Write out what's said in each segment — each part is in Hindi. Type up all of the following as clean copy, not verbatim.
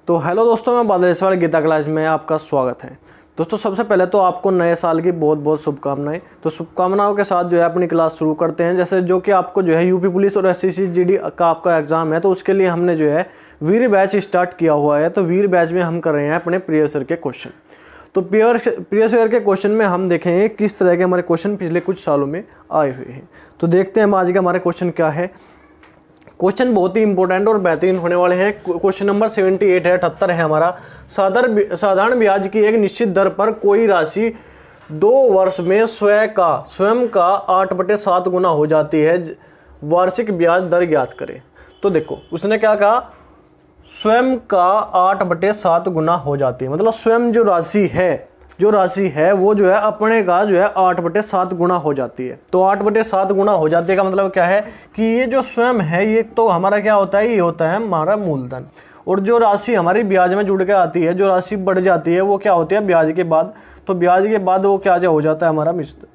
तो हेलो दोस्तों, मैं बादल इस वाले गीता क्लास में आपका स्वागत है। दोस्तों सबसे पहले तो आपको नए साल की बहुत बहुत शुभकामनाएं। तो शुभकामनाओं के साथ जो है अपनी क्लास शुरू करते हैं। जैसे जो कि आपको जो है यूपी पुलिस और एसएससी जीडी का आपका एग्जाम है, तो उसके लिए हमने जो है वीर बैच स्टार्ट किया हुआ है। तो वीर बैच में हम कर रहे हैं अपने प्रीवियस ईयर के क्वेश्चन। तो प्रीवियस ईयर के क्वेश्चन में हम देखेंगे किस तरह के हमारे क्वेश्चन पिछले कुछ सालों में आए हुए हैं। तो देखते हैं हम आज का हमारे क्वेश्चन क्या है। क्वेश्चन बहुत ही इंपॉर्टेंट और बेहतरीन होने वाले हैं। क्वेश्चन नंबर 78 है, 78 है हमारा। साधारण ब्याज की एक निश्चित दर पर कोई राशि 2 वर्ष में स्वयं का 8/7 गुना हो जाती है। वार्षिक ब्याज दर ज्ञात करें। तो देखो उसने क्या कहा, स्वयं का 8/7 गुना हो जाती है। मतलब स्वयं जो राशि है वो जो है अपने का जो है 8/7 गुना हो जाती है। तो 8/7 गुना हो जाती है का मतलब क्या है कि ये जो स्वयं है ये तो हमारा क्या होता है, ये होता है हमारा मूलधन। और जो राशि हमारी ब्याज में जुड़ के आती है, जो राशि बढ़ जाती है वो क्या होती है ब्याज के बाद। तो ब्याज के बाद वो क्या हो जाता है हमारा मिश्रण।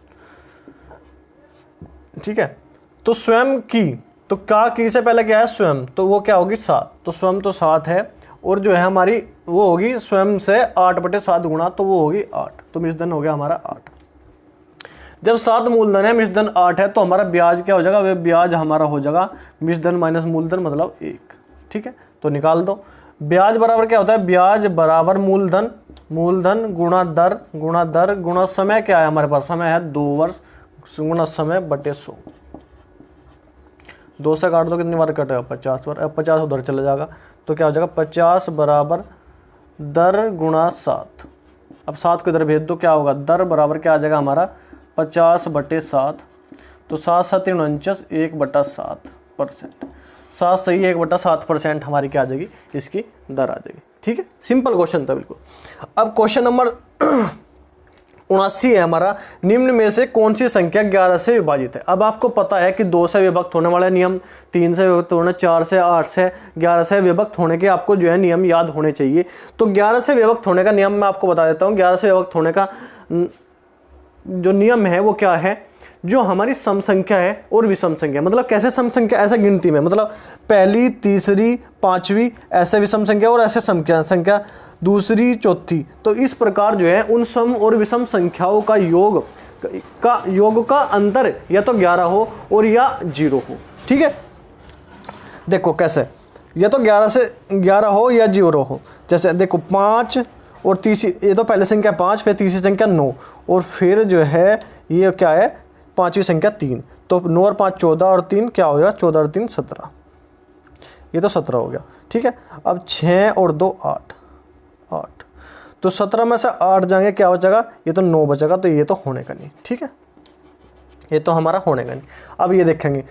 ठीक है, तो स्वयं की तो क्या की से पहले क्या है स्वयं, तो वो क्या होगी 7। तो स्वयं तो 7 है और जो है हमारी वो होगी स्वयं से 8/7 गुना, तो वो होगी 8। तो मिश्रण हो गया हमारा 8। जब 7 मूलधन है, मिश्रण 8 है, तो हमारा ब्याज क्या हो जाएगा, वह ब्याज हमारा हो जाएगा मिश्रण माइनस मूलधन मतलब 1। ठीक है, तो निकाल दो। ब्याज बराबर क्या होता है, ब्याज बराबर मूलधन गुणा दर गुणा समय। क्या है हमारे पास, समय है 2 वर्ष गुणा समय बटे 100। 2 से काट दो, कितनी बार कटेगा 50 बार। अब 50 उधर चला जाएगा, तो क्या हो जाएगा 50 बराबर दर गुणा 7। अब 7 को इधर भेज दो, क्या होगा दर बराबर क्या आ जाएगा हमारा 50/7। तो 7 7 49 1/7%। 7 सही 1/7% हमारी क्या आ जाएगी, इसकी दर आ जाएगी। ठीक है, सिंपल क्वेश्चन था बिल्कुल। अब क्वेश्चन नंबर 79 है हमारा। निम्न में से कौन सी संख्या 11 से विभाजित है। अब आपको पता है कि 2 से विभक्त होने वाले नियम, 3 से विभक्त होने, 4 से, 8 से, 11 से विभक्त होने के आपको जो है नियम याद होने चाहिए। तो 11 से विभक्त होने का नियम मैं आपको बता देता हूँ। 11 से विभक्त होने का जो नियम है वो क्या है, जो हमारी सम संख्या है और विषम संख्या। मतलब कैसे सम संख्या, ऐसे गिनती में, मतलब पहली, तीसरी, पांचवी ऐसे विषम संख्या, और ऐसे संख्या दूसरी, चौथी। तो इस प्रकार जो है उन सम और विषम संख्याओं का योग का अंतर या तो 11 हो और या 0 हो। ठीक है, देखो कैसे, या तो 11 से 11 हो या 0 हो। जैसे देखो 5 और तीसरी, ये तो पहले संख्या 5, फिर तीसरी संख्या 9, और फिर जो है ये क्या है पांचवी संख्या 3। तो 9 और 5 14 और 3 क्या हो गया 14 और 3 17। ये तो 17 हो गया। ठीक है, अब 6 और 2 8। तो 17 में से 8 जाएंगे, क्या बचेगा, ये तो 9 बचेगा। तो ये तो होने का नहीं। ठीक है, ये तो हमारा होने का नहीं। अब ये देखेंगे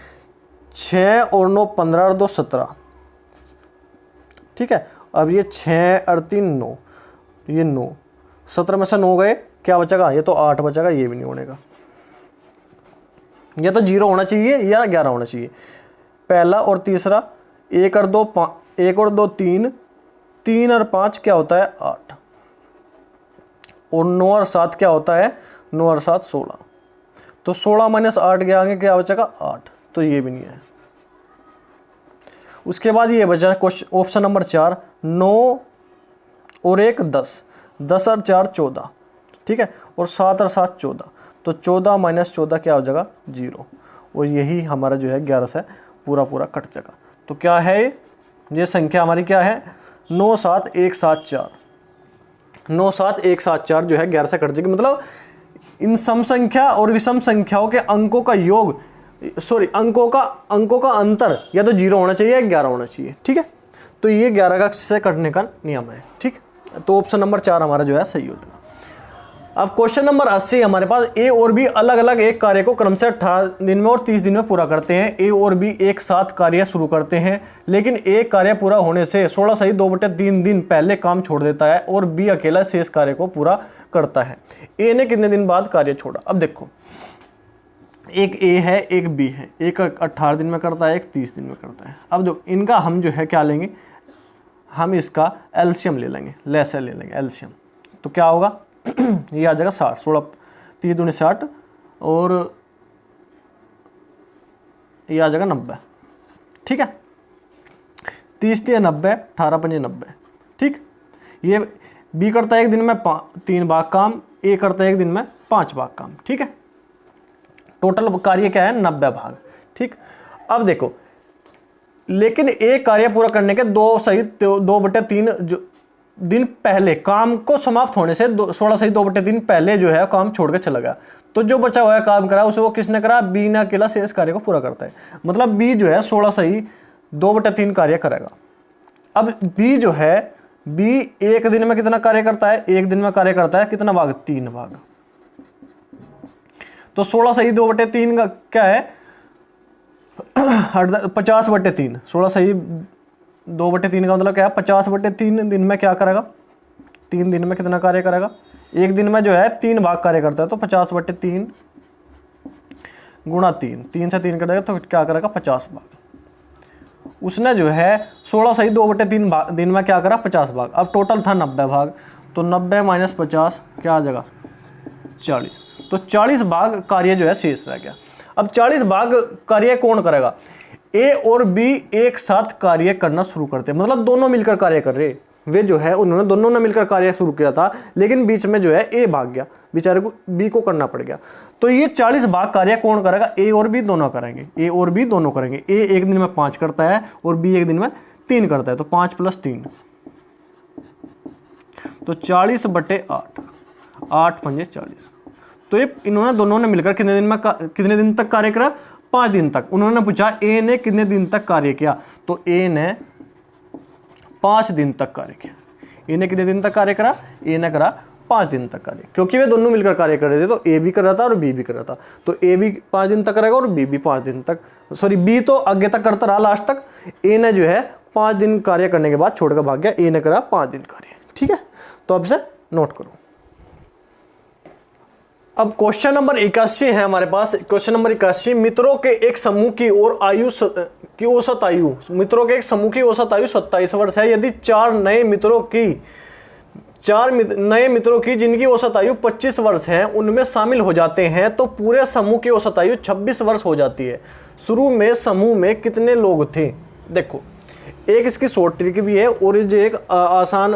6 और 9 15 और 2 17। ठीक है, अब ये 6 और 3 9, ये 9, 17 में से 9 गए, क्या बचेगा, ये तो 8 बचेगा। ये भी नहीं होने का, ये तो 0 होना चाहिए या 11 होना चाहिए। पहला और तीसरा 1 और 2 3, 3 और 5 क्या होता है 8, और 9 और 7 क्या होता है 9 और 7 16। तो 16 माइनस 8 के आगे क्या बचेगा 8। तो ये भी नहीं है। उसके बाद ये बचा क्वेश्चन ऑप्शन नंबर 4, 9 और 1 10, 10 और 4 14। ठीक है, और 7 और 7 14। तो 14 माइनस 14 क्या हो जाएगा 0। और यही हमारा जो है 11 से पूरा कट जाएगा। तो क्या है ये संख्या हमारी क्या है 97174। 97174 जो है 11 से कट जाएगी। मतलब इन सम संख्या और विषम संख्याओं के अंकों का योग, अंकों का अंतर या तो 0 होना चाहिए या 11 होना चाहिए। ठीक है, तो ये 11 का से कटने का नियम है। ठीक, तो ऑप्शन नंबर 4 हमारा जो है सही हो जाएगा। अब क्वेश्चन नंबर 80 हमारे पास। ए और बी अलग अलग एक कार्य को क्रम से 18 दिन में और 30 दिन में पूरा करते हैं। ए और बी एक साथ कार्य शुरू करते हैं, लेकिन एक कार्य पूरा होने से 16 सही 2/3 दिन पहले काम छोड़ देता है और बी अकेला शेष कार्य को पूरा करता है। ए ने कितने दिन बाद कार्य छोड़ा। अब देखो एक ए है एक बी है, एक 18 दिन में करता है, एक 30 दिन में करता है। अब जो इनका हम जो है क्या लेंगे, हम इसका एलसीएम ले लेंगे, लेसे ले लेंगे एलसीएम। तो क्या होगा ये आ जाएगा 60, 16 30 दूनी 60 और ये आ जाएगा 90। ठीक है, 30 3 90, 18 5 90। ठीक, ये बी करता है एक दिन में 3 भाग काम, ए करता है एक दिन में 5 भाग काम। ठीक है, टोटल कार्य क्या है 90 भाग। ठीक, अब देखो, लेकिन एक कार्य पूरा करने के 2/3 दिन पहले काम को समाप्त होने से 16/2/3 पहले जो है काम छोड़ के चला गया, तो जो बचा हुआ है काम करा उसे वो किसने करा, बी ने अकेला शेष कार्य को पूरा करता है। मतलब बी जो है 16/2/3 कार्य करेगा। अब बी जो है, बी एक दिन में कितना कार्य करता है, एक दिन में कार्य करता है कितना भाग, 3 भाग। तो 16/2/3 का क्या है 50/3। 16/2/3 का मतलब क्या है 50/3 दिन में क्या करेगा, 3 दिन में कितना कार्य करेगा, एक दिन में जो है 3 भाग कार्य करता है, तो 50/3 गुणा 3, 3 से 3 करेगा तो क्या करेगा 50 भाग। उसने जो है 16/2/3 दिन में क्या करा 50 भाग। अब टोटल था 90 भाग, तो 90 - 50 क्या आ जाएगा 40, तो 40 भाग कार्य जो है शेष रह गया। अब 40 भाग कार्य कौन करेगा, ए और बी एक साथ कार्य करना शुरू करते हैं, मतलब दोनों मिलकर कार्य कर रहे, वे जो है उन्होंने दोनों ने मिलकर कार्य शुरू किया था, लेकिन बीच में जो है ए भाग गया, बेचारे को बी को करना पड़ गया। तो ये 40 भाग कार्य कौन करेगा, ए और बी दोनों करेंगे, ए और बी दोनों करेंगे। ए एक दिन में 5 करता है और बी एक दिन में 3 करता है, तो 5 + 3 तो 40/8, 8 × 5 = 40। तो ये इन्होंने दोनों ने मिलकर कितने दिन तक कार्य करा, 5 दिन तक। उन्होंने पूछा ए ने कितने दिन तक कार्य किया, तो ए ने 5 दिन तक कार्य किया। ए ने कितने दिन तक कार्य करा, ए ने करा 5 दिन तक कार्य, क्योंकि वे दोनों मिलकर कार्य कर रहे थे, तो ए भी कर रहा था और बी भी कर रहा था। तो ए भी 5 दिन तक करेगा और बी भी 5 दिन तक, सॉरी बी तो आगे तक करता रहा लास्ट तक। ए ने जो है 5 दिन कार्य करने के बाद छोड़कर भाग गया, ए ने करा 5 दिन कार्य। ठीक है, तो अब से नोट करो। अब क्वेश्चन नंबर 81 है हमारे पास। क्वेश्चन नंबर 81, मित्रों के एक समूह की और औसत आयु, मित्रों के एक समूह की औसत आयु 27 वर्ष है। यदि 4 नए मित्रों की जिनकी औसत आयु 25 वर्ष है उनमें शामिल हो जाते हैं, तो पूरे समूह की औसत आयु 26 वर्ष हो जाती है। शुरू में समूह में कितने लोग थे। देखो, एक इसकी शॉर्ट ट्रिक भी है और ये एक आसान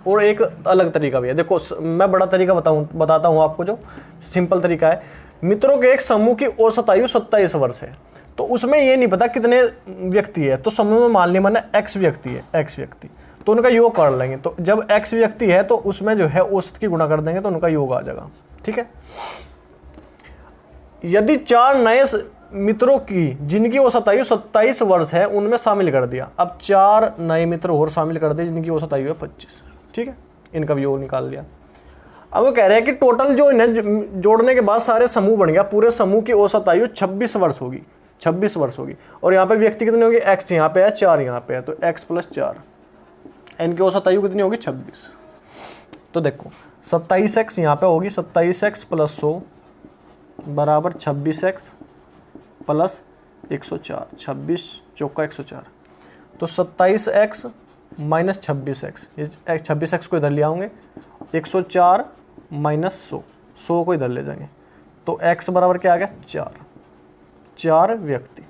और एक अलग तरीका भी है। देखो, मैं बड़ा तरीका बताता हूँ आपको, जो सिंपल तरीका है। मित्रों के एक समूह की औसत आयु 27 वर्ष है, तो उसमें ये नहीं पता कितने व्यक्ति है, तो समूह में मान लिया मैंने x व्यक्ति है, x व्यक्ति, तो उनका योग कर लेंगे। तो जब x व्यक्ति है तो उसमें जो है औसत की गुणा कर देंगे तो उनका योग आ जाएगा। ठीक है, यदि 4 नए मित्रों की जिनकी औसत आयु 27 वर्ष है उनमें शामिल कर दिया। अब 4 नए मित्र और शामिल कर दिए जिनकी औसत आयु है 25। ठीक है, इनका भी योग निकाल लिया। अब वो कह रहे हैं कि टोटल जो इन्हें जोड़ने के बाद सारे समूह बन गया, पूरे समूह की औसत आयु 26 वर्ष होगी, 26 वर्ष होगी। और यहाँ पे व्यक्ति कितने होंगे, x यहाँ पे है, 4 यहाँ पे है, तो x + 4, इनकी औसत आयु कितनी होगी 26। तो देखो 27x यहाँ पे होगी, 27x + 100 बराबर 26x + 104, 26 × 104, तो 27x - 26x, ये 26x को इधर ले आऊँगे, 104 - 100, 100 को इधर ले जाएंगे, तो x बराबर क्या आ गया 4 व्यक्ति।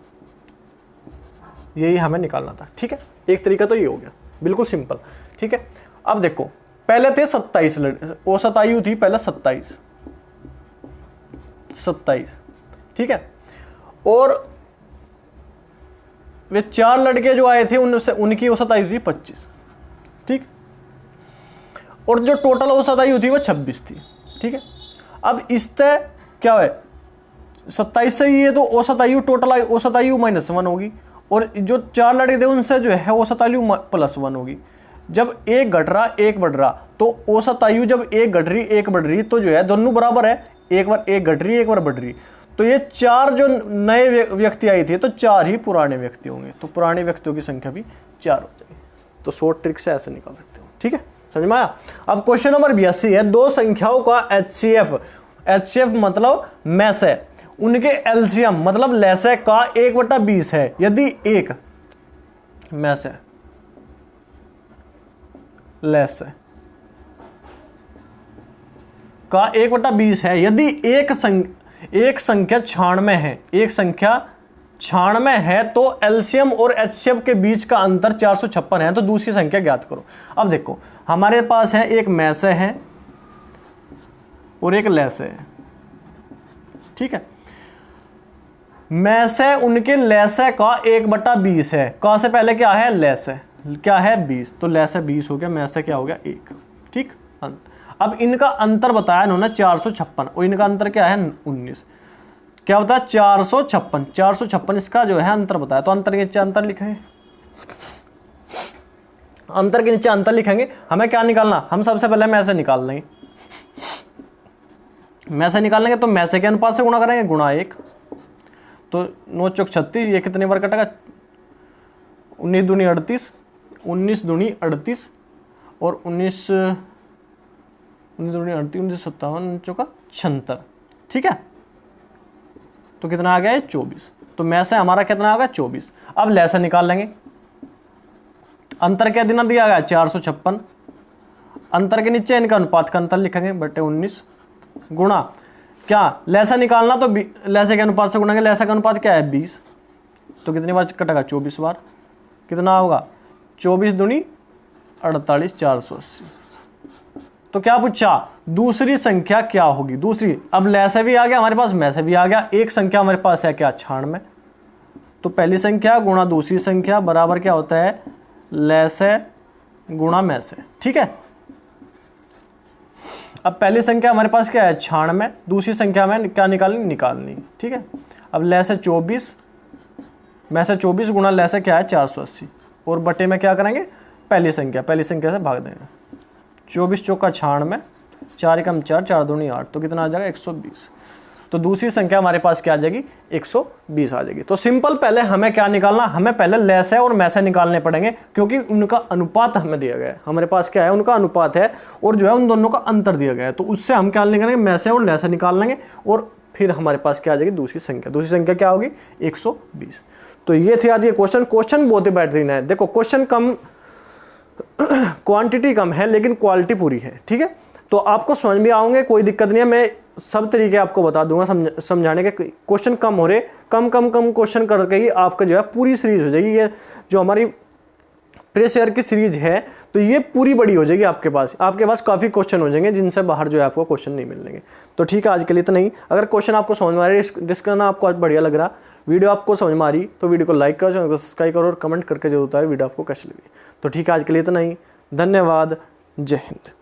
यही हमें निकालना था। ठीक है, एक तरीका तो ये हो गया, बिल्कुल सिंपल। ठीक है, अब देखो, पहले थे 27 औसत आयु थी पहले 27। ठीक है, और वे 4 लड़के जो आए थे उनसे उनकी औसत आयु थी 25। ठीक, और जो टोटल औसत आयु थी वो 26 थी। ठीक है, अब इससे क्या है 27 से ये तो औसत आयु टोटल औसत आयु -1 होगी, और जो 4 लड़के थे उनसे जो है औसत आयु +1 होगी। जब एक घट रहा एक बढ़ रहा, तो औसत आयु जब एक घट रही एक बढ़ रही, तो जो है दोनों बराबर है, एक बार एक घट रही एक बार बढ़ रही। तो ये 4 जो नए व्यक्ति आए थे तो 4 ही पुराने व्यक्ति होंगे, तो पुराने व्यक्तियों की संख्या भी 4 हो जाएगी। तो शॉर्ट ट्रिक से ऐसे निकाल सकते हो। ठीक है, समझ में आया। अब क्वेश्चन नंबर 82 है, दो संख्याओं का HCF मतलब में से उनके एलसीएम मतलब लैसे का 1/20 है। यदि एक में से लैसे का 1/20 है, यदि एक संख्या 96 है, एक संख्या 96 है तो एलसीएम और एचसीएफ के बीच का अंतर 456 है, तो दूसरी संख्या ज्ञात करो। अब देखो हमारे पास है एक मैसे है और एक लैसे है, ठीक है। मैसे उनके लैसे का 1/20 है, का से पहले क्या है लैसे, क्या है 20, तो लैसे 20 हो गया, मैसे क्या हो गया 1, ठीक। अब इनका अंतर बताया इन्होंने 456 और इनका अंतर क्या है 19, क्या होता है 456 इसका जो है अंतर बताया, तो अंतर के नीचे अंतर लिखेंगे, अंतर के नीचे अंतर लिखेंगे। हमें क्या निकालना, हम सबसे पहले मैसे निकाल लेंगे, मैसे निकाल लेंगे तो मैसे के अनुपात से गुणा करेंगे, गुणा 1, तो 9 चौक 36, ये कितने बार कटेगा 19 दूनी 38, 19 दूनी 38 और 19 दूनी 38, 19 57 चौका 76, ठीक है। तो कितना आ गया 24, तो मैसे हमारा कितना आ गया 24। अब लैसे निकाल लेंगे, अंतर क्या दिना दिया गया 456, अंतर के नीचे इनका अनुपात का अंतर लिखेंगे बटे 19 गुणा क्या लैसा निकालना, तो लैसे के अनुपात से गुणा, लैसा का अनुपात क्या है 20, तो कितनी बार कटेगा 24 बार, कितना होगा 24 दूनी 48, 480। तो क्या पूछा दूसरी संख्या क्या होगी, दूसरी। अब लैसे भी आ गया हमारे पास, मैसे भी आ गया, एक संख्या हमारे पास है क्या 96, तो पहली संख्या गुणा दूसरी संख्या बराबर क्या होता है लैसे गुणा मैसे, ठीक है। अब पहली संख्या हमारे पास क्या है 96, दूसरी संख्या में क्या निकालनी, ठीक है। अब लैसे 24, मैसे 24 गुणा लैसे क्या है 480 और बटे में क्या करेंगे पहली संख्या से भाग देंगे, 24 चौका 96, 4 एकम 4, 4 दूनी 8, तो कितना आ जाएगा 120। तो दूसरी संख्या हमारे पास क्या आ जाएगी 120 आ जाएगी। तो सिंपल पहले हमें क्या निकालना, हमें पहले लैसे और मैसे निकालने पड़ेंगे क्योंकि उनका अनुपात हमें दिया गया है, हमारे पास क्या है उनका अनुपात है और जो है उन दोनों का अंतर दिया गया है, तो उससे हम क्या निकालेंगे मैसे और लैसे निकाल लेंगे और फिर हमारे पास क्या आ जाएगी दूसरी संख्या क्या होगी 120। तो ये थी आज ये क्वेश्चन बहुत ही बेहतरीन है। देखो क्वेश्चन कम क्वांटिटी कम है लेकिन क्वालिटी पूरी है, ठीक है। तो आपको समझ में आओगे, कोई दिक्कत नहीं है, मैं सब तरीके आपको बता दूंगा समझाने के। क्वेश्चन कम हो रहे, कम क्वेश्चन करके ही आपका जो है पूरी सीरीज हो जाएगी। ये जो हमारी प्रीवियस ईयर की सीरीज है तो ये पूरी बड़ी हो जाएगी, आपके पास काफ़ी क्वेश्चन हो जाएंगे जिनसे बाहर जो है आपको क्वेश्चन नहीं मिलेंगे। तो ठीक है आज के लिए तो नहीं, अगर क्वेश्चन आपको समझ में आ रही है, डिस्कशन आपको आज बढ़िया लग रहा, वीडियो आपको समझ में आ रही तो वीडियो को लाइक करो, चैनल को सब्सक्राइब करो और कमेंट करके जरूर बताओ वीडियो आपको कैसी लगी। तो ठीक है आज के लिए तो नहीं, धन्यवाद, जय हिंद।